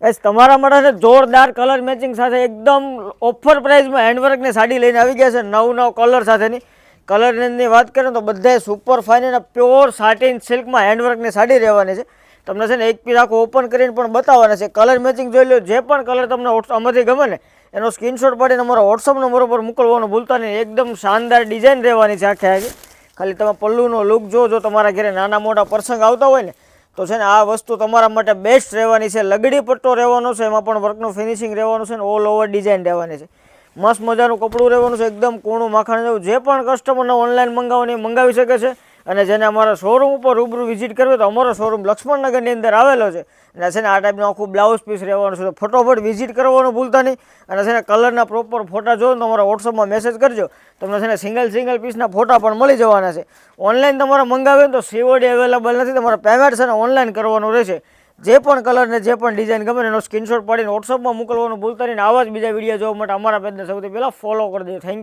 S તમારા માટે જોરદાર કલર મેચિંગ સાથે એકદમ ઓફર પ્રાઇસમાં હેન્ડવર્કની સાડી લઈને આવી ગયા છે, નવ નવ કલર સાથેની. કલર રેન્જની વાત કરીએ તો બધાય સુપર ફાઇન અને પ્યોર સાટિન સિલ્કમાં હેન્ડવર્કની સાડી રહેવાની છે. તમને છે ને એક પીસ આખું ઓપન કરીને પણ બતાવવાના છે. કલર મેચિંગ જોઈ લો, જે પણ કલર તમને આમાંથી ગમે ને એનો સ્ક્રીનશોટ પાડીને અમારા વોટ્સઅપ નંબર ઉપર મોકલવાનું ભૂલતા નહીં. એકદમ શાનદાર ડિઝાઇન રહેવાની છે આખે આખી. ખાલી તમે પલ્લુનો લુક જો તમારા ઘરે નાના મોટા પ્રસંગ આવતા હોય ને તો છે ને આ વસ્તુ તમારા માટે બેસ્ટ રહેવાની છે. લગડી પટ્ટો રહેવાનો છે, એમાં પણ વર્કનું ફિનિશિંગ રહેવાનું છે ને ઓલ ઓવર ડિઝાઇન રહેવાની છે. મસ્ત મજાનું કપડું રહેવાનું છે, એકદમ કૂણું માખણ જેવું. જે પણ કસ્ટમરને ઓનલાઈન મંગાવવાની મંગાવી શકે છે. અને જેને અમારા શોરૂમ ઉપર રૂબરૂ વિઝિટ કરવી તો અમારો શોરૂમ લક્ષ્મણનગરની અંદર આવેલો છે. અને છે ને આ ટાઈપનું આખું બ્લાઉઝ પીસ રહેવાનું છે. તો ફટોફટ વિઝિટ કરવાનું ભૂલતા નહીં. અને છે ને કલરના પ્રોપર ફોટા જો તો અમારા વોટ્સઅપમાં મેસેજ કરજો. તમને છે ને સિંગલ પીસના ફોટા પણ મળી જવાના છે. ઓનલાઈન તમારે મંગાવે તો COD અવેલેબલ નથી. તમારે પેમેન્ટ છે ને ઓનલાઈન કરવાનું રહેશે. જે પણ કલર ને જે પણ ડિઝાઇન ગમે એનો સ્ક્રીનશોટ પાડીને વોટ્સઅપમાં મોકલવાનું ભૂલતા નહીં. આવા જ બીજા વિડીયો જોવા માટે અમારા પેજને સૌથી પહેલાં ફોલો કરી દેજો. Thank you.